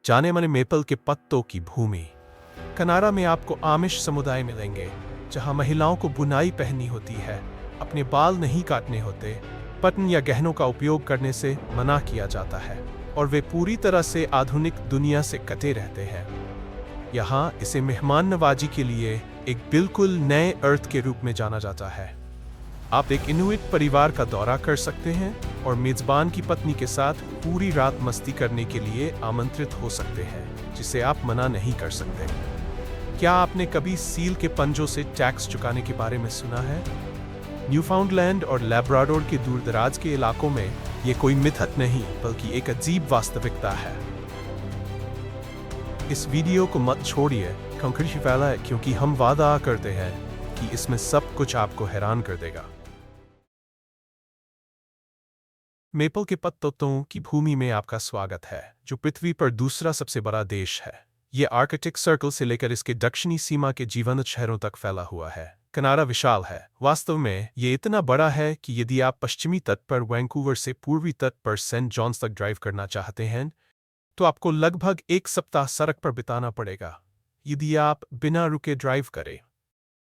जाने माने मेपल के पत्तों की भूमि। कनारा में आपको आमिश समुदाय मिलेंगे, जहां महिलाओं को बुनाई पहननी होती है, अपने बाल नहीं काटने होते, पटन या गहनों का उपयोग करने से मना किया जाता है, और वे पूरी तरह से आधुनिक दुनिया से कटे रहते हैं। यहाँ इसे मेहमान नवाजी के लिए एक बिल्कुल नए अर्थ के रूप में जाना जाता है। आप एक इनुइट परिवार का दौरा कर सकते हैं और मेजबान की पत्नी के साथ पूरी रात मस्ती करने के लिए आमंत्रित हो सकते हैं, जिसे आप मना नहीं कर सकते। क्या आपने कभी सील के पंजों से टैक्स चुकाने के बारे में सुना है? न्यूफाउंडलैंड और लैब्राडोर के दूरदराज के इलाकों में ये कोई मिथक नहीं, बल्कि एक अजीब वास्तविकता है। इस वीडियो को मत छोड़िए, क्योंकि हम वादा करते हैं कि इसमें सब कुछ आपको हैरान कर देगा। मेपल के पत्तों की भूमि में आपका स्वागत है, जो पृथ्वी पर दूसरा सबसे बड़ा देश है। ये आर्कटिक सर्कल से लेकर इसके दक्षिणी सीमा के जीवंत शहरों तक फैला हुआ है। कनारा विशाल है। वास्तव में ये इतना बड़ा है कि यदि आप पश्चिमी तट पर वैंकूवर से पूर्वी तट पर सेंट जॉन्स तक ड्राइव करना चाहते हैं, तो आपको लगभग एक सप्ताह सड़क पर बिताना पड़ेगा, यदि आप बिना रुके ड्राइव करें।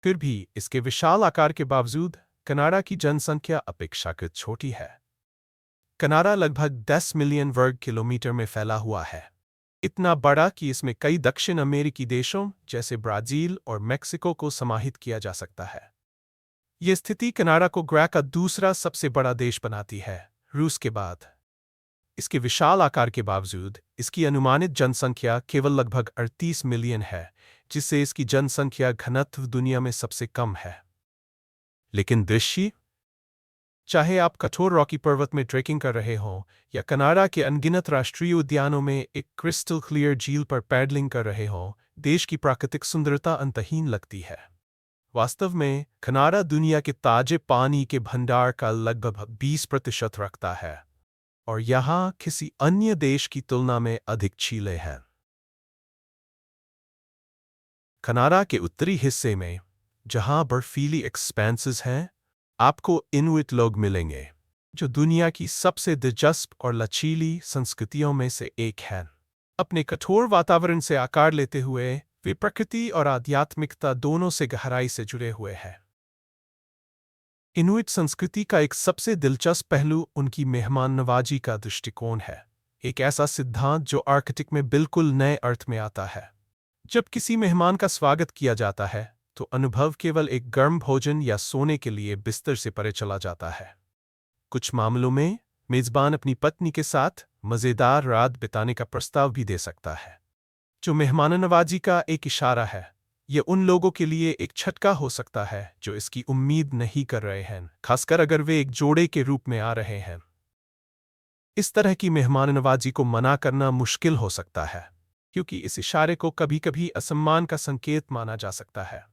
फिर भी इसके विशाल आकार के बावजूद कनारा की जनसंख्या अपेक्षाकृत छोटी है। कनारा लगभग 10 मिलियन वर्ग किलोमीटर में फैला हुआ है, इतना बड़ा कि इसमें कई दक्षिण अमेरिकी देशों जैसे ब्राजील और मेक्सिको को समाहित किया जा सकता है। यह स्थिति कनारा को ग्रह का दूसरा सबसे बड़ा देश बनाती है, रूस के बाद। इसके विशाल आकार के बावजूद इसकी अनुमानित जनसंख्या केवल लगभग 38 मिलियन है, जिससे इसकी जनसंख्या घनत्व दुनिया में सबसे कम है। लेकिन दृश्य, चाहे आप कठोर रॉकी पर्वत में ट्रेकिंग कर रहे हों या कनारा के अनगिनत राष्ट्रीय उद्यानों में एक क्रिस्टल क्लियर झील पर पैडलिंग कर रहे हों, देश की प्राकृतिक सुंदरता अंतहीन लगती है। वास्तव में कनारा दुनिया के ताजे पानी के भंडार का लगभग 20% रखता है, और यहाँ किसी अन्य देश की तुलना में अधिक झीलें हैं। कनारा के उत्तरी हिस्से में, जहाँ बर्फीली एक्सपेंसेस हैं, आपको इनुइट लोग मिलेंगे, जो दुनिया की सबसे दिलचस्प और लचीली संस्कृतियों में से एक है। अपने कठोर वातावरण से आकार लेते हुए वे प्रकृति और आध्यात्मिकता दोनों से गहराई से जुड़े हुए हैं। इनुइट संस्कृति का एक सबसे दिलचस्प पहलू उनकी मेहमान नवाजी का दृष्टिकोण है, एक ऐसा सिद्धांत जो आर्कटिक में बिल्कुल नए अर्थ में आता है। जब किसी मेहमान का स्वागत किया जाता है, तो अनुभव केवल एक गर्म भोजन या सोने के लिए बिस्तर से परे चला जाता है। कुछ मामलों में मेजबान अपनी पत्नी के साथ मजेदार रात बिताने का प्रस्ताव भी दे सकता है, जो मेहमाननवाजी का एक इशारा है। यह उन लोगों के लिए एक झटका हो सकता है जो इसकी उम्मीद नहीं कर रहे हैं, खासकर अगर वे एक जोड़े के रूप में आ रहे हैं। इस तरह की मेहमाननवाजी को मना करना मुश्किल हो सकता है, क्योंकि इस इशारे को कभी-कभी असम्मान का संकेत माना जा सकता है।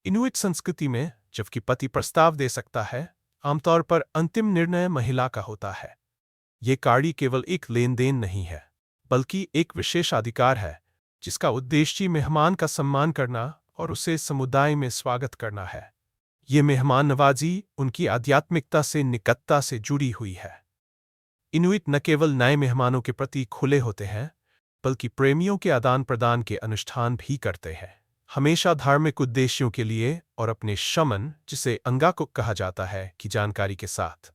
इनुइट संस्कृति में जबकि पति प्रस्ताव दे सकता है, आमतौर पर अंतिम निर्णय महिला का होता है। ये कार्य केवल एक लेन देन नहीं है, बल्कि एक विशेषाधिकार है, जिसका उद्देश्य मेहमान का सम्मान करना और उसे समुदाय में स्वागत करना है। ये मेहमान नवाजी उनकी आध्यात्मिकता से निकटता से जुड़ी हुई है। इनुइट न केवल नए मेहमानों के प्रति खुले होते हैं, बल्कि प्रेमियों के आदान प्रदान के अनुष्ठान भी करते हैं, हमेशा धार्मिक उद्देश्यों के लिए और अपने शमन, जिसे अंगाकुक कहा जाता है, की जानकारी के साथ।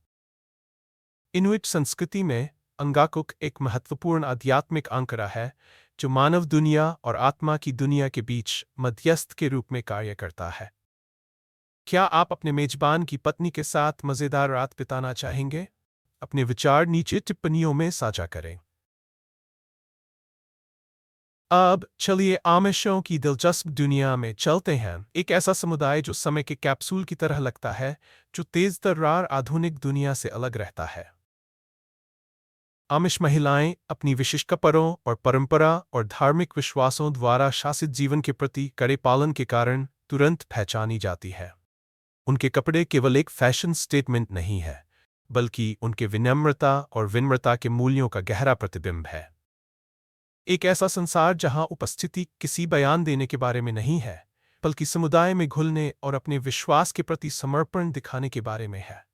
इनुइट संस्कृति में अंगाकुक एक महत्वपूर्ण आध्यात्मिक आंकड़ा है, जो मानव दुनिया और आत्मा की दुनिया के बीच मध्यस्थ के रूप में कार्य करता है। क्या आप अपने मेजबान की पत्नी के साथ मजेदार रात बिताना चाहेंगे? अपने विचार नीचे टिप्पणियों में साझा करें। अब चलिए आमिशों की दिलचस्प दुनिया में चलते हैं, एक ऐसा समुदाय जो समय के कैप्सूल की तरह लगता है, जो तेज तर्रार आधुनिक दुनिया से अलग रहता है। आमिश महिलाएं अपनी विशिष्ट कपड़ों और परंपरा और धार्मिक विश्वासों द्वारा शासित जीवन के प्रति कड़े पालन के कारण तुरंत पहचानी जाती है। उनके कपड़े केवल एक फैशन स्टेटमेंट नहीं है, बल्कि उनके विनम्रता और विनम्रता के मूल्यों का गहरा प्रतिबिंब है। एक ऐसा संसार जहां उपस्थिति किसी बयान देने के बारे में नहीं है, बल्कि समुदाय में घुलने और अपने विश्वास के प्रति समर्पण दिखाने के बारे में है।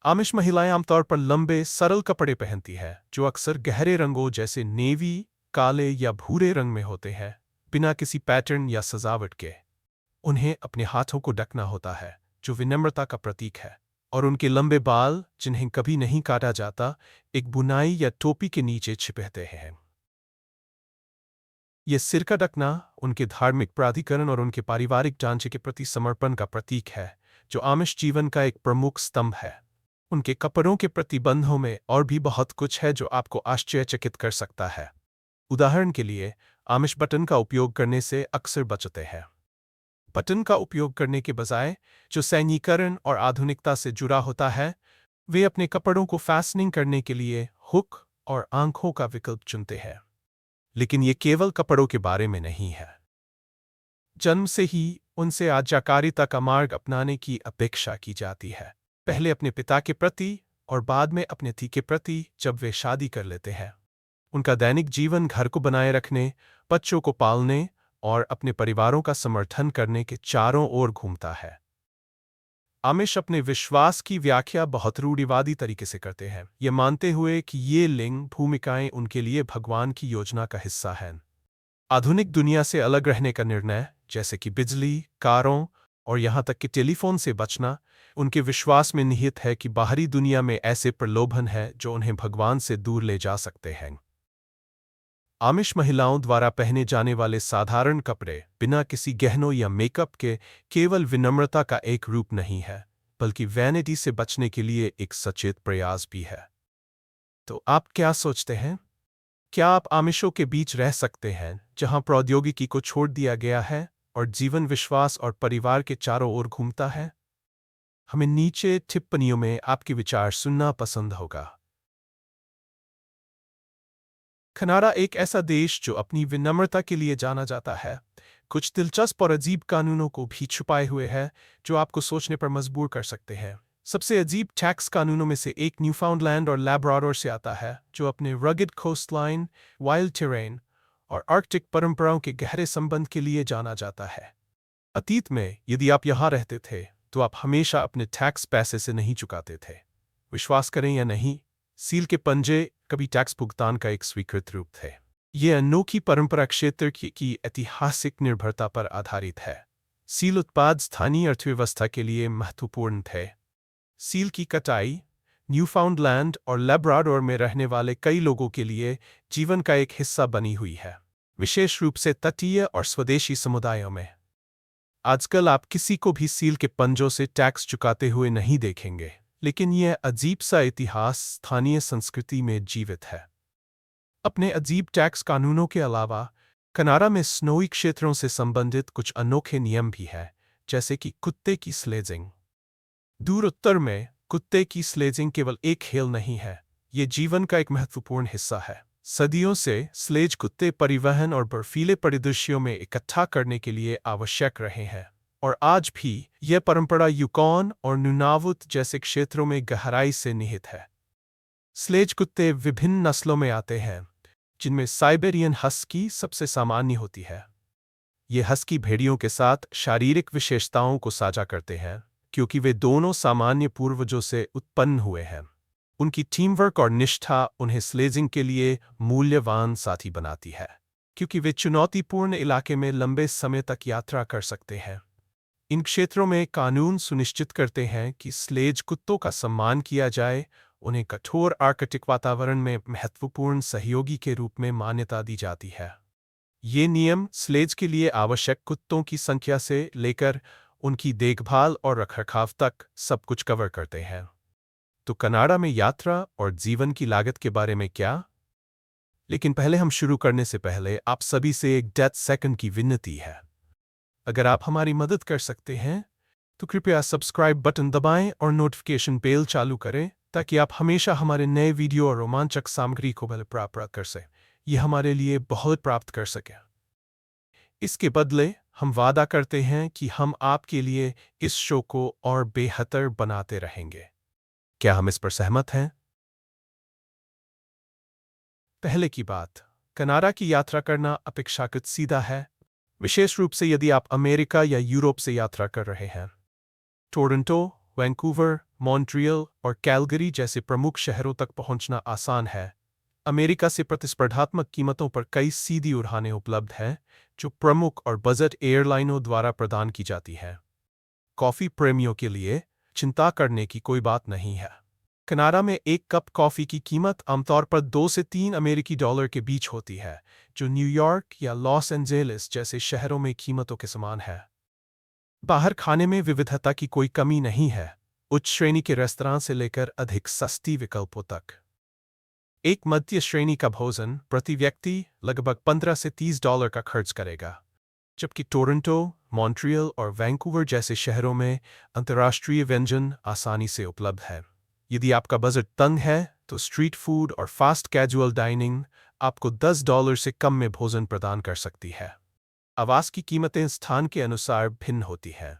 आमिश महिलाएं आमतौर पर लंबे सरल कपड़े पहनती है जो अक्सर गहरे रंगों जैसे नेवी, काले या भूरे रंग में होते हैं, बिना किसी पैटर्न या सजावट के। उन्हें अपने हाथों को ढकना होता है, जो विनम्रता का प्रतीक है, और उनके लंबे बाल, जिन्हें कभी नहीं काटा जाता, एक बुनाई या टोपी के नीचे छिपते हैं। यह सिर का ढकना उनके धार्मिक प्राधिकरण और उनके पारिवारिक ढांचे के प्रति समर्पण का प्रतीक है, जो आमिश जीवन का एक प्रमुख स्तंभ है। उनके कपड़ों के प्रतिबंधों में और भी बहुत कुछ है जो आपको आश्चर्यचकित कर सकता है। उदाहरण के लिए, आमिश बटन का उपयोग करने से अक्सर बचते हैं। बटन का उपयोग करने के बजाय, जो सैन्यीकरण और आधुनिकता से जुड़ा होता है, वे अपने कपड़ों को फैस्टनिंग करने के लिए हुक और आंखों का विकल्प चुनते हैं। लेकिन ये केवल कपड़ों के बारे में नहीं है। जन्म से ही उनसे आज्ञाकारिता का मार्ग अपनाने की अपेक्षा की जाती है, पहले अपने पिता के प्रति और बाद में अपने पति के प्रति जब वे शादी कर लेते हैं। उनका दैनिक जीवन घर को बनाए रखने, बच्चों को पालने और अपने परिवारों का समर्थन करने के चारों ओर घूमता है। आमिश अपने विश्वास की व्याख्या बहुत रूढ़िवादी तरीके से करते हैं, ये मानते हुए कि ये लिंग भूमिकाएं उनके लिए भगवान की योजना का हिस्सा हैं। आधुनिक दुनिया से अलग रहने का निर्णय, जैसे कि बिजली, कारों और यहाँ तक कि टेलीफोन से बचना, उनके विश्वास में निहित है कि बाहरी दुनिया में ऐसे प्रलोभन हैं जो उन्हें भगवान से दूर ले जा सकते हैं। आमिश महिलाओं द्वारा पहने जाने वाले साधारण कपड़े, बिना किसी गहनों या मेकअप के, केवल विनम्रता का एक रूप नहीं है, बल्कि वैनिटी से बचने के लिए एक सचेत प्रयास भी है। तो आप क्या सोचते हैं? क्या आप आमिशों के बीच रह सकते हैं, जहां प्रौद्योगिकी को छोड़ दिया गया है और जीवन विश्वास और परिवार के चारों ओर घूमता है? हमें नीचे टिप्पणियों में आपके विचार सुनना पसंद होगा। कनाडा एक ऐसा देश जो अपनी विनम्रता के लिए जाना जाता है, कुछ दिलचस्प और अजीब कानूनों को भी छुपाए हुए है जो आपको सोचने पर मजबूर कर सकते हैं। सबसे अजीब टैक्स कानूनों में से एक न्यूफाउंडलैंड और लैब्राडोर से आता है, जो अपने रगड कोस्टलाइन, वाइल्ड टेरेन और आर्कटिक परंपराओं के गहरे संबंध के लिए जाना जाता है। अतीत में यदि आप यहाँ रहते थे, तो आप हमेशा अपने टैक्स पैसे से नहीं चुकाते थे। विश्वास करें या नहीं, सील के पंजे कभी टैक्स भुगतान का एक स्वीकृत रूप थे। ये अनोखी परंपरा क्षेत्र की ऐतिहासिक निर्भरता पर आधारित है। सील उत्पाद स्थानीय अर्थव्यवस्था के लिए महत्वपूर्ण थे। सील की कटाई न्यूफाउंडलैंड और लैब्राडोर में रहने वाले कई लोगों के लिए जीवन का एक हिस्सा बनी हुई है, विशेष रूप से तटीय और स्वदेशी समुदायों में। आजकल आप किसी को भी सील के पंजों से टैक्स चुकाते हुए नहीं देखेंगे, लेकिन यह अजीब सा इतिहास स्थानीय संस्कृति में जीवित है। अपने अजीब टैक्स कानूनों के अलावा, कनाडा में स्नोई क्षेत्रों से संबंधित कुछ अनोखे नियम भी हैं, जैसे कि कुत्ते की स्लेजिंग। दूर उत्तर में कुत्ते की स्लेजिंग केवल एक खेल नहीं है, ये जीवन का एक महत्वपूर्ण हिस्सा है। सदियों से स्लेज कुत्ते परिवहन और बर्फीले परिदृश्यों में इकट्ठा करने के लिए आवश्यक रहे हैं, और आज भी यह परंपरा यूकॉन और नूनावुत जैसे क्षेत्रों में गहराई से निहित है। स्लेज कुत्ते विभिन्न नस्लों में आते हैं, जिनमें साइबेरियन हस्की सबसे सामान्य होती है। ये हस्की भेड़ियों के साथ शारीरिक विशेषताओं को साझा करते हैं, क्योंकि वे दोनों सामान्य पूर्वजों से उत्पन्न हुए हैं। उनकी टीमवर्क और निष्ठा उन्हें स्लेजिंग के लिए मूल्यवान साथी बनाती है, क्योंकि वे चुनौतीपूर्ण इलाके में लंबे समय तक यात्रा कर सकते हैं। इन क्षेत्रों में कानून सुनिश्चित करते हैं कि स्लेज कुत्तों का सम्मान किया जाए, उन्हें कठोर आर्कटिक वातावरण में महत्वपूर्ण सहयोगी के रूप में मान्यता दी जाती है। ये नियम स्लेज के लिए आवश्यक कुत्तों की संख्या से लेकर उनकी देखभाल और रखरखाव तक सब कुछ कवर करते हैं। तो कनाडा में यात्रा और जीवन की लागत के बारे में क्या? लेकिन पहले हम शुरू करने से पहले आप सभी से एक 10 सेकंड की विनती है। अगर आप हमारी मदद कर सकते हैं, तो कृपया सब्सक्राइब बटन दबाएं और नोटिफिकेशन बेल चालू करें, ताकि आप हमेशा हमारे नए वीडियो और रोमांचक सामग्री को प्राप्त कर सकें। यह हमारे लिए बहुत प्राप्त कर सके। इसके बदले हम वादा करते हैं कि हम आपके लिए इस शो को और बेहतर बनाते रहेंगे। क्या हम इस पर सहमत हैं? पहले की बात, कनाडा की यात्रा करना अपेक्षाकृत सीधा है, विशेष रूप से यदि आप अमेरिका या यूरोप से यात्रा कर रहे हैं। टोरंटो, वैंकूवर, मॉन्ट्रियल और कैलगरी जैसे प्रमुख शहरों तक पहुंचना आसान है। अमेरिका से प्रतिस्पर्धात्मक कीमतों पर कई सीधी उड़ानें उपलब्ध हैं, जो प्रमुख और बजट एयरलाइनों द्वारा प्रदान की जाती हैं। कॉफ़ी प्रेमियों के लिए चिंता करने की कोई बात नहीं है। कनाडा में एक कप कॉफ़ी की कीमत आमतौर पर 2 से 3 अमेरिकी डॉलर के बीच होती है, जो न्यूयॉर्क या लॉस एंजेलिस जैसे शहरों में कीमतों के समान है। बाहर खाने में विविधता की कोई कमी नहीं है, उच्च श्रेणी के रेस्तरां से लेकर अधिक सस्ती विकल्पों तक। एक मध्य श्रेणी का भोजन प्रति व्यक्ति लगभग 15 से 30 डॉलर का खर्च करेगा, जबकि टोरंटो, मॉन्ट्रियल और वैंकूवर जैसे शहरों में अंतर्राष्ट्रीय व्यंजन आसानी से उपलब्ध है। यदि आपका बजट तंग है, तो स्ट्रीट फूड और फास्ट कैजुअल डाइनिंग आपको 10 डॉलर से कम में भोजन प्रदान कर सकती है। आवास की कीमतें स्थान के अनुसार भिन्न होती हैं।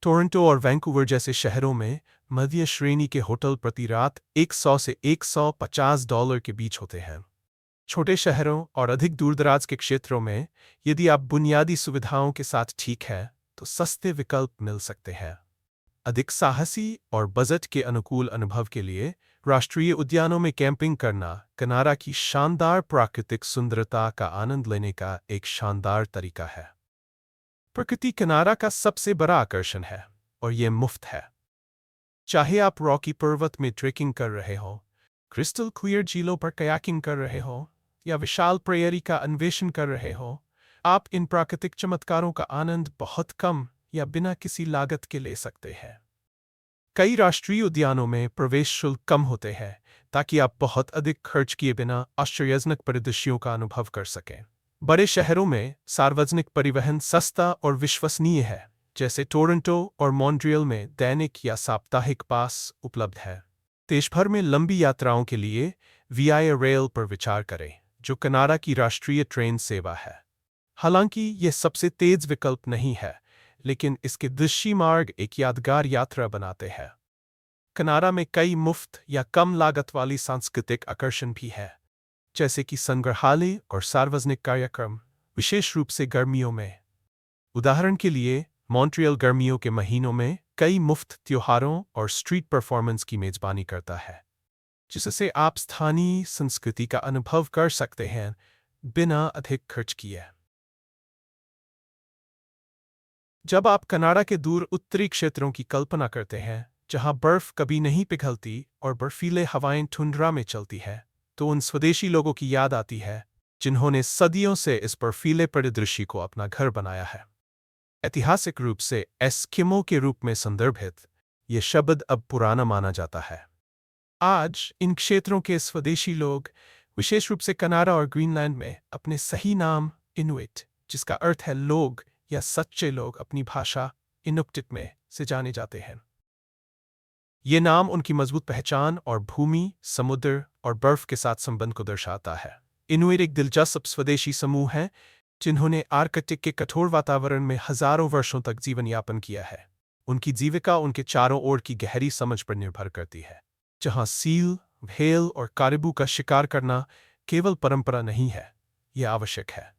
टोरंटो और वैंकूवर जैसे शहरों में मध्य श्रेणी के होटल प्रति रात 100 से 150 डॉलर के बीच होते हैं। छोटे शहरों और अधिक दूरदराज के क्षेत्रों में यदि आप बुनियादी सुविधाओं के साथ ठीक हैं, तो सस्ते विकल्प मिल सकते हैं। अधिक साहसी और बजट के अनुकूल अनुभव के लिए राष्ट्रीय उद्यानों में कैंपिंग करना कनाडा की शानदार प्राकृतिक सुंदरता का आनंद लेने का एक शानदार तरीका है। प्रकृति कनाडा का सबसे बड़ा आकर्षण है और यह मुफ्त है। चाहे आप रॉकी पर्वत में ट्रेकिंग कर रहे हो, क्रिस्टल क्लियर झीलों पर कयाकिंग कर रहे हो या विशाल प्रेयरी का अन्वेषण कर रहे हो, आप इन प्राकृतिक चमत्कारों का आनंद बहुत कम या बिना किसी लागत के ले सकते हैं। कई राष्ट्रीय उद्यानों में प्रवेश शुल्क कम होते हैं ताकि आप बहुत अधिक खर्च किए बिना आश्चर्यजनक परिदृश्यों का अनुभव कर सकें। बड़े शहरों में सार्वजनिक परिवहन सस्ता और विश्वसनीय है, जैसे टोरंटो और मॉन्ट्रियल में दैनिक या साप्ताहिक पास उपलब्ध है। देश भर में लंबी यात्राओं के लिए VIA रेल पर विचार करें, जो कनाडा की राष्ट्रीय ट्रेन सेवा है। हालांकि यह सबसे तेज विकल्प नहीं है, लेकिन इसके दृश्य मार्ग एक यादगार यात्रा बनाते हैं। कनाडा में कई मुफ्त या कम लागत वाली सांस्कृतिक आकर्षण भी हैं, जैसे कि संग्रहालय और सार्वजनिक कार्यक्रम, विशेष रूप से गर्मियों में। उदाहरण के लिए, मॉन्ट्रियल गर्मियों के महीनों में कई मुफ्त त्योहारों और स्ट्रीट परफॉर्मेंस की मेजबानी करता है, जिससे आप स्थानीय संस्कृति का अनुभव कर सकते हैं बिना अधिक खर्च किए। जब आप कनाडा के दूर उत्तरी क्षेत्रों की कल्पना करते हैं, जहां बर्फ कभी नहीं पिघलती और बर्फीले हवाएं टुंड्रा में चलती हैं, तो उन स्वदेशी लोगों की याद आती है जिन्होंने सदियों से इस बर्फीले परिदृश्य को अपना घर बनाया है। ऐतिहासिक रूप से एस्किमो के रूप में संदर्भित ये शब्द अब पुराना माना जाता है। आज इन क्षेत्रों के स्वदेशी लोग, विशेष रूप से कनाडा और ग्रीनलैंड में, अपने सही नाम इनुइट, जिसका अर्थ है लोग या सच्चे लोग अपनी भाषा इनुक्टिक में, से जाने जाते हैं। ये नाम उनकी मजबूत पहचान और भूमि, समुद्र और बर्फ के साथ संबंध को दर्शाता है। इनुइट एक दिलचस्प स्वदेशी समूह है जिन्होंने आर्कटिक के कठोर वातावरण में हजारों वर्षों तक जीवन यापन किया है। उनकी जीविका उनके चारों ओर की गहरी समझ पर निर्भर करती है, जहां सील, व्हेल और कारिबू का शिकार करना केवल परंपरा नहीं है, यह आवश्यक है।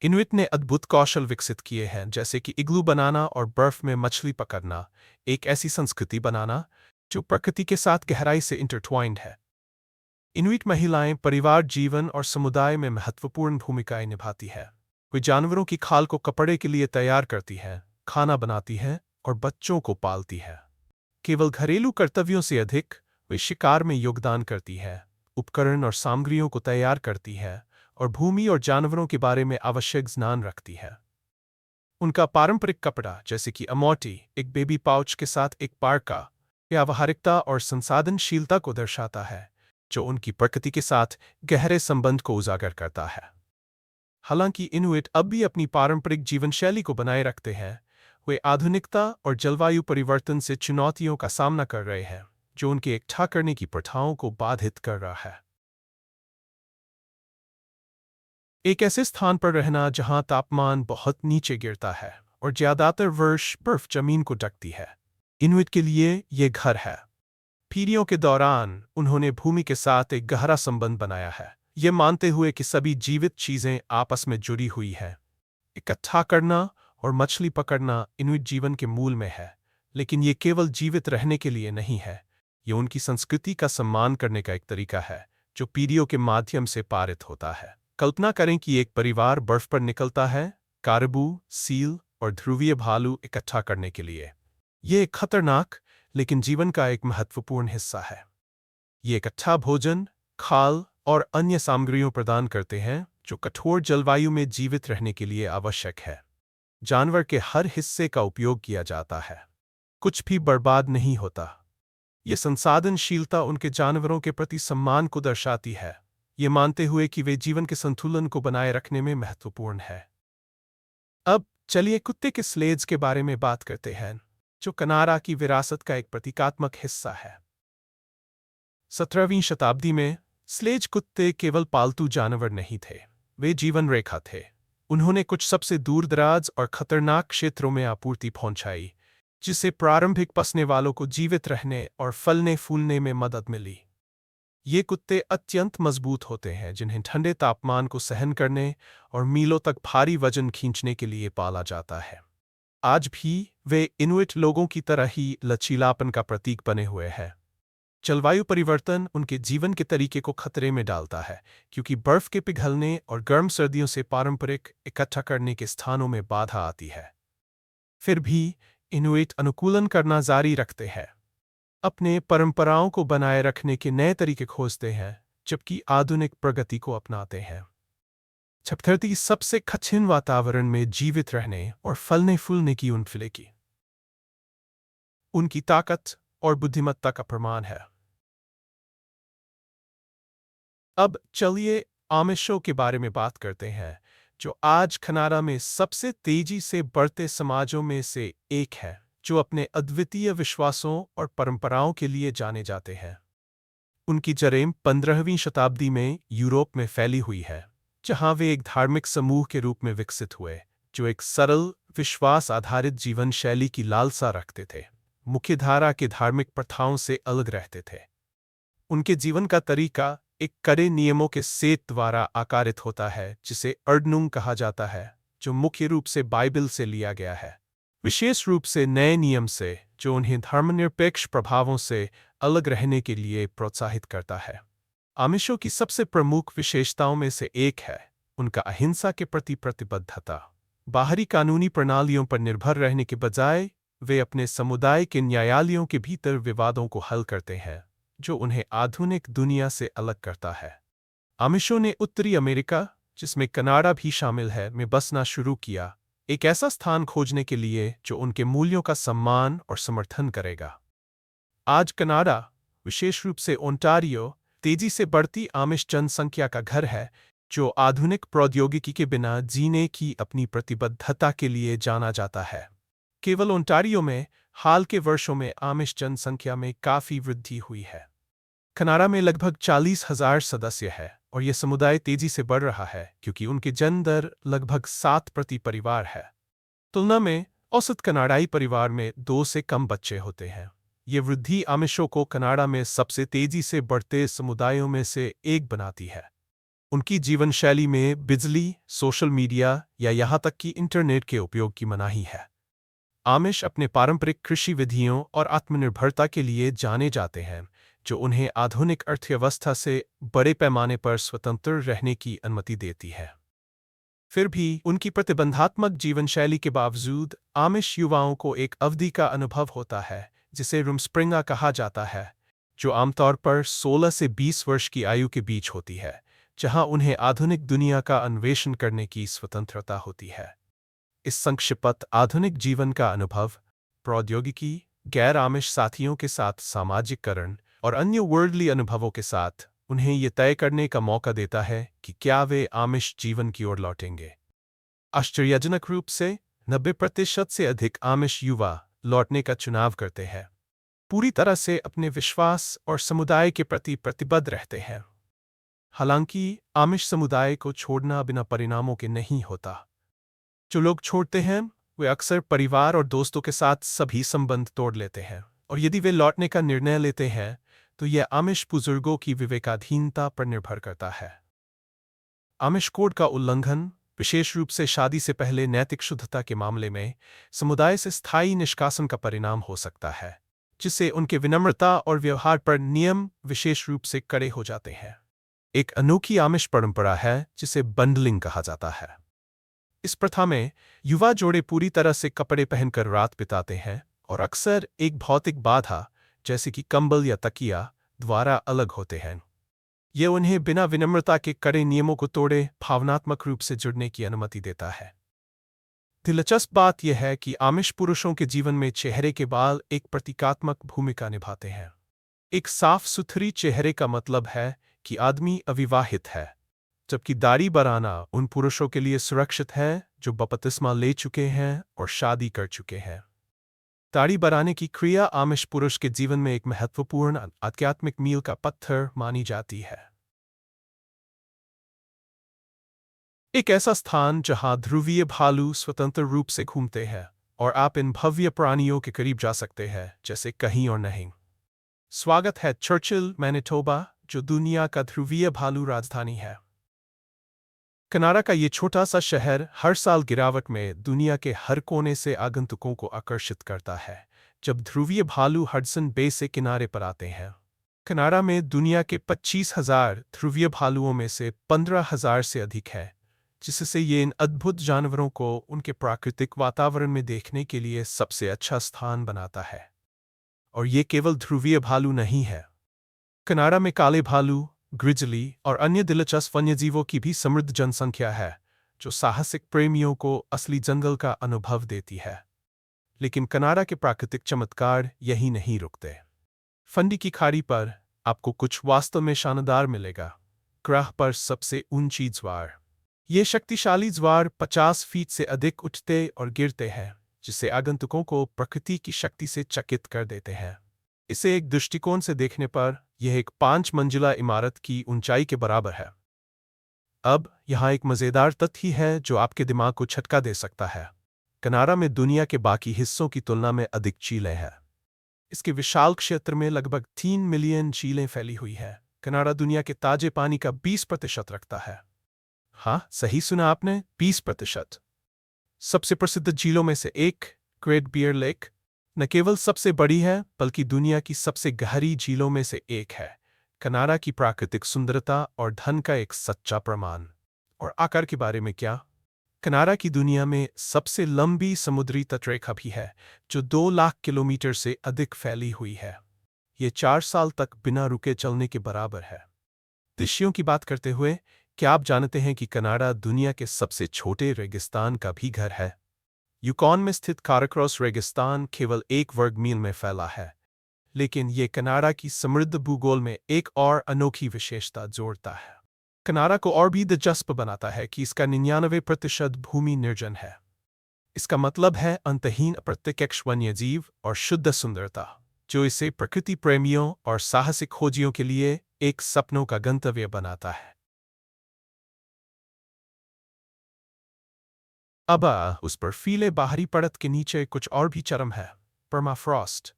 इनुइट ने अद्भुत कौशल विकसित किए हैं, जैसे कि इग्लू बनाना और बर्फ में मछली पकड़ना, एक ऐसी संस्कृति बनाना जो प्रकृति के साथ गहराई से इंटरट्वाइंड है। इनुइट महिलाएं परिवार जीवन और समुदाय में महत्वपूर्ण भूमिकाएं निभाती हैं। वे जानवरों की खाल को कपड़े के लिए तैयार करती हैं, खाना बनाती हैं और बच्चों को पालती हैं। केवल घरेलू कर्तव्यों से अधिक, वे शिकार में योगदान करती हैं, उपकरण और सामग्रियों को तैयार करती हैं और भूमि और जानवरों के बारे में आवश्यक ज्ञान रखती है। उनका पारंपरिक कपड़ा, जैसे कि अमोटी, एक बेबी पाउच के साथ एक पार्का, व्यावहारिकता और संसाधनशीलता को दर्शाता है, जो उनकी प्रकृति के साथ गहरे संबंध को उजागर करता है। हालांकि इनुइट अब भी अपनी पारंपरिक जीवनशैली को बनाए रखते हैं, वे आधुनिकता और जलवायु परिवर्तन से चुनौतियों का सामना कर रहे हैं, जो उनके इकट्ठा करने की प्रथाओं को बाधित कर रहा है। एक ऐसे स्थान पर रहना जहां तापमान बहुत नीचे गिरता है और ज्यादातर वर्ष बर्फ जमीन को ढकती है, इनुइट के लिए ये घर है। पीढ़ियों के दौरान उन्होंने भूमि के साथ एक गहरा संबंध बनाया है, ये मानते हुए कि सभी जीवित चीजें आपस में जुड़ी हुई हैं। इकट्ठा करना और मछली पकड़ना इनुइट जीवन के मूल में है, लेकिन ये केवल जीवित रहने के लिए नहीं है, ये उनकी संस्कृति का सम्मान करने का एक तरीका है जो पीढ़ियों के माध्यम से पारित होता है। कल्पना करें कि एक परिवार बर्फ पर निकलता है कारबू, सील और ध्रुवीय भालू इकट्ठा करने के लिए। ये एक खतरनाक लेकिन जीवन का एक महत्वपूर्ण हिस्सा है। ये इकट्ठा भोजन, खाल और अन्य सामग्रियों प्रदान करते हैं जो कठोर जलवायु में जीवित रहने के लिए आवश्यक है। जानवर के हर हिस्से का उपयोग किया जाता है, कुछ भी बर्बाद नहीं होता। ये संसाधनशीलता उनके जानवरों के प्रति सम्मान को दर्शाती है, ये मानते हुए कि वे जीवन के संतुलन को बनाए रखने में महत्वपूर्ण है। अब चलिए कुत्ते के स्लेज के बारे में बात करते हैं, जो कनाडा की विरासत का एक प्रतीकात्मक हिस्सा है। 17वीं शताब्दी में स्लेज कुत्ते केवल पालतू जानवर नहीं थे, वे जीवन रेखा थे। उन्होंने कुछ सबसे दूरदराज और खतरनाक क्षेत्रों में आपूर्ति पहुंचाई, जिससे प्रारंभिक बसने वालों को जीवित रहने और फलने फूलने में मदद मिली। ये कुत्ते अत्यंत मजबूत होते हैं, जिन्हें ठंडे तापमान को सहन करने और मीलों तक भारी वजन खींचने के लिए पाला जाता है। आज भी वे इनुइट लोगों की तरह ही लचीलापन का प्रतीक बने हुए हैं। जलवायु परिवर्तन उनके जीवन के तरीके को खतरे में डालता है, क्योंकि बर्फ के पिघलने और गर्म सर्दियों से पारंपरिक इकट्ठा करने के स्थानों में बाधा आती है। फिर भी इनुइट अनुकूलन करना जारी रखते हैं, अपने परंपराओं को बनाए रखने के नए तरीके खोजते हैं, जबकि आधुनिक प्रगति को अपनाते हैं। छपथरती सबसे कठिन वातावरण में जीवित रहने और फलने फूलने की उनकी ताकत और बुद्धिमत्ता का प्रमाण है। अब चलिए आमिशों के बारे में बात करते हैं, जो आज कनाडा में सबसे तेजी से बढ़ते समाजों में से एक है, जो अपने अद्वितीय विश्वासों और परंपराओं के लिए जाने जाते हैं। उनकी जड़ें 15वीं शताब्दी में यूरोप में फैली हुई है, जहां वे एक धार्मिक समूह के रूप में विकसित हुए, जो एक सरल, विश्वास आधारित जीवन शैली की लालसा रखते थे, मुख्यधारा के धार्मिक प्रथाओं से अलग रहते थे। उनके जीवन का तरीका एक कड़े नियमों के सेट द्वारा आकारित होता है, जिसे अर्डनुंग कहा जाता है, जो मुख्य रूप से बाइबल से लिया गया है, विशेष रूप से नए नियम से, जो उन्हें धर्मनिरपेक्ष प्रभावों से अलग रहने के लिए प्रोत्साहित करता है। आमिशों की सबसे प्रमुख विशेषताओं में से एक है उनका अहिंसा के प्रति प्रतिबद्धता। बाहरी कानूनी प्रणालियों पर निर्भर रहने के बजाय वे अपने समुदाय के न्यायालयों के भीतर विवादों को हल करते हैं, जो उन्हें आधुनिक दुनिया से अलग करता है। आमिशों ने उत्तरी अमेरिका, जिसमें कनाडा भी शामिल है, में बसना शुरू किया, एक ऐसा स्थान खोजने के लिए जो उनके मूल्यों का सम्मान और समर्थन करेगा। आज कनाडा, विशेष रूप से ओंटारियो, तेजी से बढ़ती आमिश जनसंख्या का घर है, जो आधुनिक प्रौद्योगिकी के बिना जीने की अपनी प्रतिबद्धता के लिए जाना जाता है। केवल ओंटारियो में हाल के वर्षों में आमिश जनसंख्या में काफी वृद्धि हुई है। कनाडा में लगभग 40,000 सदस्य है और यह समुदाय तेजी से बढ़ रहा है, क्योंकि उनकी जन्म दर लगभग 7 प्रति परिवार है। तुलना में औसत कनाडाई परिवार में 2 से कम बच्चे होते हैं। ये वृद्धि आमिशों को कनाडा में सबसे तेजी से बढ़ते समुदायों में से एक बनाती है। उनकी जीवन शैली में बिजली, सोशल मीडिया या यहाँ तक कि इंटरनेट के उपयोग की मनाही है। आमिश अपने पारंपरिक कृषि विधियों और आत्मनिर्भरता के लिए जाने जाते हैं, जो उन्हें आधुनिक अर्थव्यवस्था से बड़े पैमाने पर स्वतंत्र रहने की अनुमति देती है। फिर भी उनकी प्रतिबंधात्मक जीवन शैली के बावजूद आमिश युवाओं को एक अवधि का अनुभव होता है, जिसे रूमस्प्रिंगा कहा जाता है, जो आमतौर पर 16 से 20 वर्ष की आयु के बीच होती है, जहां उन्हें आधुनिक दुनिया का अन्वेषण करने की स्वतंत्रता होती है। इस संक्षिप्त आधुनिक जीवन का अनुभव प्रौद्योगिकी, गैर आमिश साथियों के साथ सामाजिककरण और अन्य वर्ल्डली अनुभवों के साथ उन्हें ये तय करने का मौका देता है कि क्या वे आमिश जीवन की ओर लौटेंगे। आश्चर्यजनक रूप से 90% से अधिक आमिश युवा लौटने का चुनाव करते हैं, पूरी तरह से अपने विश्वास और समुदाय के प्रति प्रतिबद्ध रहते हैं। हालांकि आमिश समुदाय को छोड़ना बिना परिणामों के नहीं होता। जो लोग छोड़ते हैं वे अक्सर परिवार और दोस्तों के साथ सभी संबंध तोड़ लेते हैं, और यदि वे लौटने का निर्णय लेते हैं तो यह आमिश बुजुर्गों की विवेकाधीनता पर निर्भर करता है। आमिश कोड का उल्लंघन, विशेष रूप से शादी से पहले नैतिक शुद्धता के मामले में समुदाय से स्थायी निष्कासन का परिणाम हो सकता है, जिससे उनके विनम्रता और व्यवहार पर नियम विशेष रूप से कड़े हो जाते हैं। एक अनोखी आमिष परंपरा है जिसे बंडलिंग कहा जाता है। इस प्रथा में युवा जोड़े पूरी तरह से कपड़े पहनकर रात बिताते हैं और अक्सर एक भौतिक बाधा जैसे कि कंबल या तकिया द्वारा अलग होते हैं। ये उन्हें बिना विनम्रता के कड़े नियमों को तोड़े भावनात्मक रूप से जुड़ने की अनुमति देता है। दिलचस्प बात यह है कि आमिष पुरुषों के जीवन में चेहरे के बाल एक प्रतीकात्मक भूमिका निभाते हैं। एक साफ सुथरी चेहरे का मतलब है कि आदमी अविवाहित है, जबकि दाढ़ी बढ़ाना उन पुरुषों के लिए सुरक्षित है जो बपतिस्मा ले चुके हैं और शादी कर चुके हैं। दाढ़ी बढ़ाने की क्रिया आमिष पुरुष के जीवन में एक महत्वपूर्ण आध्यात्मिक मील का पत्थर मानी जाती है। एक ऐसा स्थान जहां ध्रुवीय भालू स्वतंत्र रूप से घूमते हैं और आप इन भव्य प्राणियों के करीब जा सकते हैं जैसे कहीं और नहीं। स्वागत है चर्चिल, मैनिटोबा, जो दुनिया का ध्रुवीय भालू राजधानी है। कनाडा का ये छोटा सा शहर हर साल गिरावट में दुनिया के हर कोने से आगंतुकों को आकर्षित करता है जब ध्रुवीय भालू हडसन बे से किनारे पर आते हैं। कनाडा में दुनिया के 25,000 ध्रुवीय भालुओं में से 15,000 से अधिक है, जिससे ये इन अद्भुत जानवरों को उनके प्राकृतिक वातावरण में देखने के लिए सबसे अच्छा स्थान बनाता है। और ये केवल ध्रुवीय भालू नहीं है। कनाडा में काले भालू, ग्रिजली और अन्य दिलचस्प वन्यजीवों की भी समृद्ध जनसंख्या है, जो साहसिक प्रेमियों को असली जंगल का अनुभव देती है। लेकिन कनाडा के प्राकृतिक चमत्कार यही नहीं रुकते। फंडी की खाड़ी पर आपको कुछ वास्तव में शानदार मिलेगा। ग्रह पर सबसे ऊंची ज्वार। ये शक्तिशाली ज्वार 50 फीट से अधिक उठते और गिरते हैं, जिससे आगंतुकों को प्रकृति की शक्ति से चकित कर देते हैं। इसे एक दृष्टिकोण से देखने पर यह एक 5 मंजिला इमारत की ऊंचाई के बराबर है। अब यहाँ एक मज़ेदार तथ्य है जो आपके दिमाग को झटका दे सकता है। कनाडा में दुनिया के बाकी हिस्सों की तुलना में अधिक झीलें हैं। इसके विशाल क्षेत्र में लगभग 3 मिलियन झीलें फैली हुई है। कनाडा दुनिया के ताजे पानी का 20% रखता है। हाँ, सही सुना आपने, 20%। सबसे प्रसिद्ध झीलों में से एक, ग्रेट बियर लेक, न केवल सबसे बड़ी है बल्कि दुनिया की सबसे गहरी झीलों में से एक है। कनाडा की प्राकृतिक सुंदरता और धन का एक सच्चा प्रमाण। और आकार के बारे में क्या? कनाडा की दुनिया में सबसे लंबी समुद्री तटरेखा भी है, जो 2 लाख किलोमीटर से अधिक फैली हुई है। ये 4 साल तक बिना रुके चलने के बराबर है। दृश्यों की बात करते हुए, क्या आप जानते हैं कि कनाडा दुनिया के सबसे छोटे रेगिस्तान का भी घर है? यूकॉन में स्थित काराक्रॉस रेगिस्तान केवल 1 वर्ग मील में फैला है, लेकिन ये कनाडा की समृद्ध भूगोल में एक और अनोखी विशेषता जोड़ता है। कनाडा को और भी दिलचस्प बनाता है कि इसका 99% भूमि निर्जन है। इसका मतलब है अंतहीन अप्रत्यक्ष वन्यजीव और शुद्ध सुंदरता, जो इसे प्रकृति प्रेमियों और साहसिक खोजियों के लिए एक सपनों का गंतव्य बनाता है। अब उस बर्फीले बाहरी परत के नीचे कुछ और भी चरम है। परमाफ्रॉस्ट,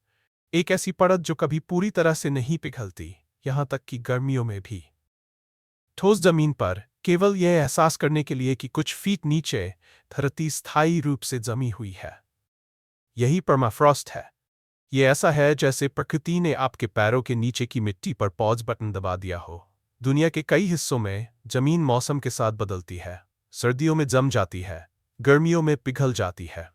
एक ऐसी परत जो कभी पूरी तरह से नहीं पिघलती, यहाँ तक कि गर्मियों में भी। ठोस जमीन पर केवल यह एहसास करने के लिए कि कुछ फीट नीचे धरती स्थायी रूप से जमी हुई है। यही परमाफ्रॉस्ट है। यह ऐसा है जैसे प्रकृति ने आपके पैरों के नीचे की मिट्टी पर पॉज बटन दबा दिया हो। दुनिया के कई हिस्सों में जमीन मौसम के साथ बदलती है। सर्दियों में जम जाती है, गर्मियों में पिघल जाती है।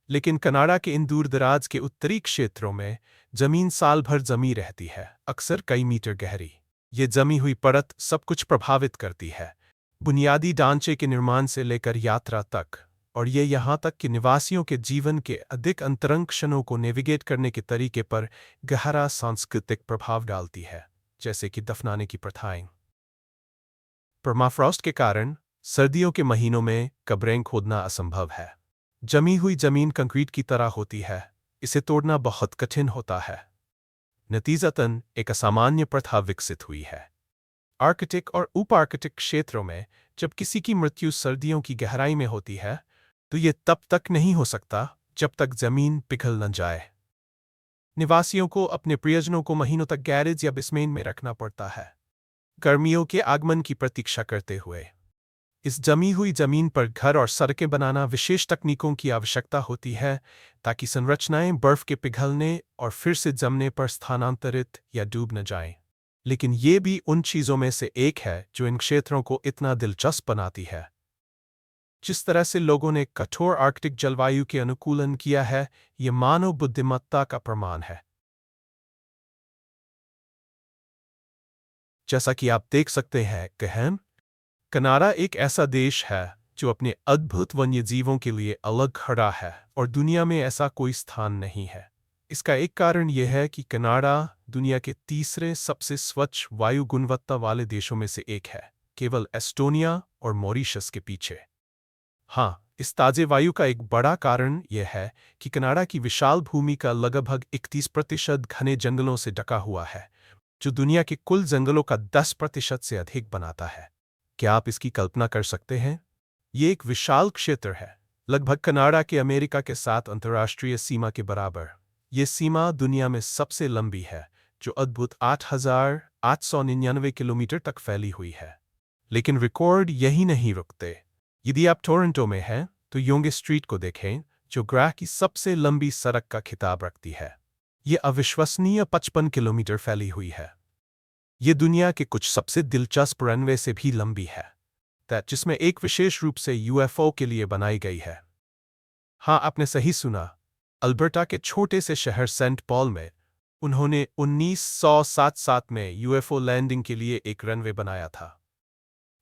लेकिन कनाडा के इन दूरदराज के उत्तरी क्षेत्रों में जमीन साल भर जमी रहती है, अक्सर कई मीटर गहरी। ये जमी हुई परत सब कुछ प्रभावित करती है, बुनियादी ढांचे के निर्माण से लेकर यात्रा तक, और ये यहाँ तक कि निवासियों के जीवन के अधिक अंतरंग क्षणों को नेविगेट करने के तरीके पर गहरा सांस्कृतिक प्रभाव डालती है, जैसे कि दफनाने की प्रथाएं। परमाफ्रॉस्ट के कारण सर्दियों के महीनों में कब्रें खोदना असंभव है। जमी हुई जमीन कंक्रीट की तरह होती है, इसे तोड़ना बहुत कठिन होता है। नतीजतन एक असामान्य प्रथा विकसित हुई है। आर्कटिक और उप आर्कटिक क्षेत्रों में जब किसी की मृत्यु सर्दियों की गहराई में होती है, तो ये तब तक नहीं हो सकता जब तक जमीन पिघल न जाए। निवासियों को अपने प्रियजनों को महीनों तक गैरेज या बेसमेंट में रखना पड़ता है, गर्मियों के आगमन की प्रतीक्षा करते हुए। इस जमी हुई जमीन पर घर और सड़कें बनाना विशेष तकनीकों की आवश्यकता होती है ताकि संरचनाएं बर्फ के पिघलने और फिर से जमने पर स्थानांतरित या डूब न जाएं। लेकिन ये भी उन चीज़ों में से एक है जो इन क्षेत्रों को इतना दिलचस्प बनाती है। जिस तरह से लोगों ने कठोर आर्कटिक जलवायु के अनुकूलन किया है, ये मानव बुद्धिमत्ता का प्रमाण है। जैसा कि आप देख सकते हैं, कनाडा एक ऐसा देश है जो अपने अद्भुत वन्यजीवों के लिए अलग खड़ा है और दुनिया में ऐसा कोई स्थान नहीं है। इसका एक कारण यह है कि कनाडा दुनिया के तीसरे सबसे स्वच्छ वायु गुणवत्ता वाले देशों में से एक है, केवल एस्टोनिया और मॉरिशस के पीछे। हाँ, इस ताज़े वायु का एक बड़ा कारण यह है कि कनाडा की विशाल भूमि का लगभग 31% घने जंगलों से ढका हुआ है, जो दुनिया के कुल जंगलों का 10% से अधिक बनाता है। क्या आप इसकी कल्पना कर सकते हैं? ये एक विशाल क्षेत्र है, लगभग कनाडा के अमेरिका के साथ अंतर्राष्ट्रीय सीमा के बराबर। ये सीमा दुनिया में सबसे लंबी है, जो अद्भुत 8,899 किलोमीटर तक फैली हुई है। लेकिन रिकॉर्ड यही नहीं रुकते। यदि आप टोरंटो में हैं, तो योंगे स्ट्रीट को देखें, जो ग्रह की सबसे लंबी सड़क का खिताब रखती है। ये अविश्वसनीय 55 किलोमीटर फैली हुई है। ये दुनिया के कुछ सबसे दिलचस्प रनवे से भी लंबी है, जिसमें एक विशेष रूप से यूएफओ के लिए बनाई गई है। हाँ, आपने सही सुना। अल्बर्टा के छोटे से शहर सेंट पॉल में उन्होंने 1977 में यूएफओ लैंडिंग के लिए एक रनवे बनाया था।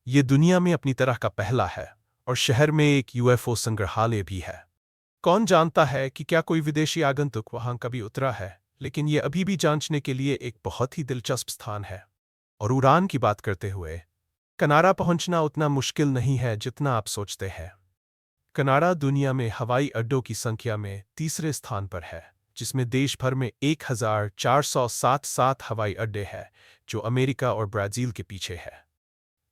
ये दुनिया में अपनी तरह का पहला है और शहर में एक यूएफओ संग्रहालय भी है। कौन जानता है कि क्या कोई विदेशी आगंतुक वहां कभी उतरा है, लेकिन यह अभी भी जांचने के लिए एक बहुत ही दिलचस्प स्थान है। और उड़ान की बात करते हुए, कनाडा पहुंचना उतना मुश्किल नहीं है जितना आप सोचते हैं। कनाडा दुनिया में हवाई अड्डों की संख्या में तीसरे स्थान पर है, जिसमें देश भर में 1,467 हवाई अड्डे हैं, जो अमेरिका और ब्राज़ील के पीछे है।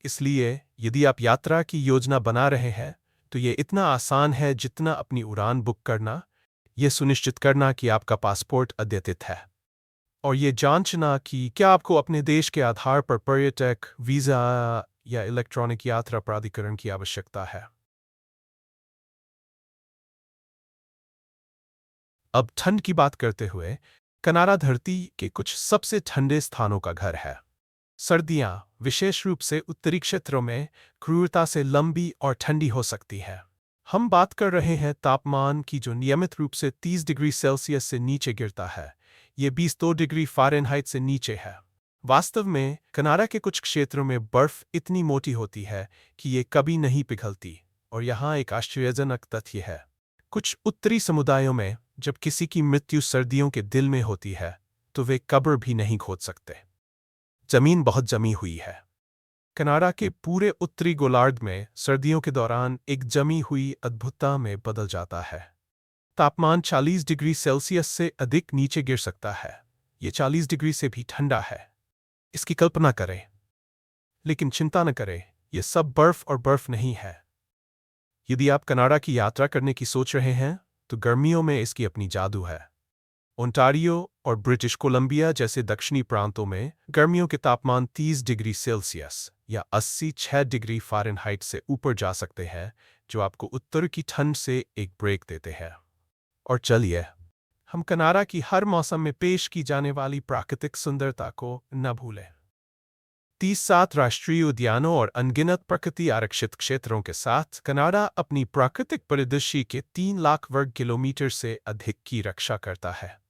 इसलिए यदि आप यात्रा की योजना बना रहे हैं, तो ये इतना आसान है जितना अपनी उड़ान बुक करना, यह सुनिश्चित करना कि आपका पासपोर्ट अद्यतित है, और ये जांचना कि क्या आपको अपने देश के आधार पर पर्यटक वीज़ा या इलेक्ट्रॉनिक यात्रा प्राधिकरण की आवश्यकता है। अब ठंड की बात करते हुए, कनाडा धरती के कुछ सबसे ठंडे स्थानों का घर है। सर्दियां, विशेष रूप से उत्तरी क्षेत्रों में, क्रूरता से लंबी और ठंडी हो सकती है। हम बात कर रहे हैं तापमान की जो नियमित रूप से 30 डिग्री सेल्सियस से नीचे गिरता है। ये 22 डिग्री फ़ारेनहाइट से नीचे है। वास्तव में कनाडा के कुछ क्षेत्रों में बर्फ इतनी मोटी होती है कि ये कभी नहीं पिघलती, और यहाँ एक आश्चर्यजनक तथ्य है। कुछ उत्तरी समुदायों में जब किसी की मृत्यु सर्दियों के दिल में होती है, तो वे कब्र भी नहीं खोद सकते। जमीन बहुत जमी हुई है। कनाडा के पूरे उत्तरी गोलार्ध में सर्दियों के दौरान एक जमी हुई अद्भुतता में बदल जाता है। तापमान 40 डिग्री सेल्सियस से अधिक नीचे गिर सकता है। ये 40 डिग्री से भी ठंडा है। इसकी कल्पना करें। लेकिन चिंता न करें, यह सब बर्फ और बर्फ नहीं है। यदि आप कनाडा की यात्रा करने की सोच रहे हैं, तो गर्मियों में इसकी अपनी जादू है। ओंटारियो और ब्रिटिश कोलंबिया जैसे दक्षिणी प्रांतों में गर्मियों के तापमान 30 डिग्री सेल्सियस या 86 डिग्री फ़ारेनहाइट से ऊपर जा सकते हैं, जो आपको उत्तर की ठंड से एक ब्रेक देते हैं। और चलिए, हम कनाडा की हर मौसम में पेश की जाने वाली प्राकृतिक सुंदरता को न भूलें। 37 राष्ट्रीय उद्यानों और अनगिनत प्रकृति आरक्षित क्षेत्रों के साथ कनाडा अपनी प्राकृतिक परिदृश्य के 3 लाख वर्ग किलोमीटर से अधिक की रक्षा करता है।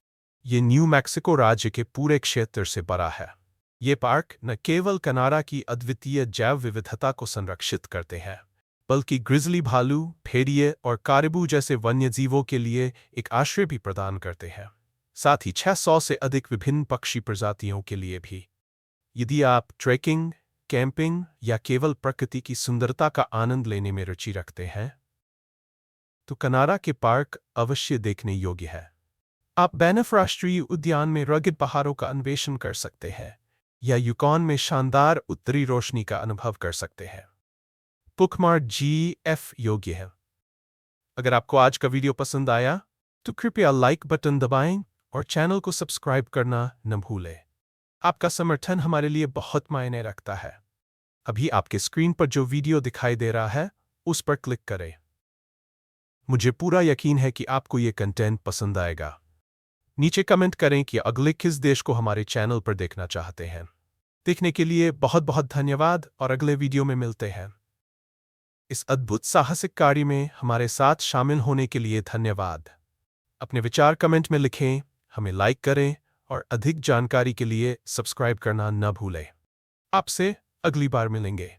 ये न्यू मैक्सिको राज्य के पूरे क्षेत्र से बड़ा है। ये पार्क न केवल कनाडा की अद्वितीय जैव विविधता को संरक्षित करते हैं, बल्कि ग्रिजली भालू, भेड़िए और कारिबू जैसे वन्यजीवों के लिए एक आश्रय भी प्रदान करते हैं, साथ ही 600 से अधिक विभिन्न पक्षी प्रजातियों के लिए भी। यदि आप ट्रेकिंग, कैंपिंग या केवल प्रकृति की सुंदरता का आनंद लेने में रुचि रखते हैं, तो कनाडा के पार्क अवश्य देखने योग्य है। आप बैनफ राष्ट्रीय उद्यान में रगिड पहाड़ों का अन्वेषण कर सकते हैं, या यूकॉन में शानदार उत्तरी रोशनी का अनुभव कर सकते हैं। बुकमार्क GF योग्य है। अगर आपको आज का वीडियो पसंद आया, तो कृपया लाइक बटन दबाएं और चैनल को सब्सक्राइब करना न भूलें। आपका समर्थन हमारे लिए बहुत मायने रखता है। अभी आपके स्क्रीन पर जो वीडियो दिखाई दे रहा है उस पर क्लिक करें। मुझे पूरा यकीन है कि आपको ये कंटेंट पसंद आएगा। नीचे कमेंट करें कि अगले किस देश को हमारे चैनल पर देखना चाहते हैं। देखने के लिए बहुत बहुत धन्यवाद और अगले वीडियो में मिलते हैं। इस अद्भुत साहसिक कार्य में हमारे साथ शामिल होने के लिए धन्यवाद। अपने विचार कमेंट में लिखें, हमें लाइक करें और अधिक जानकारी के लिए सब्सक्राइब करना न भूलें। आपसे अगली बार मिलेंगे।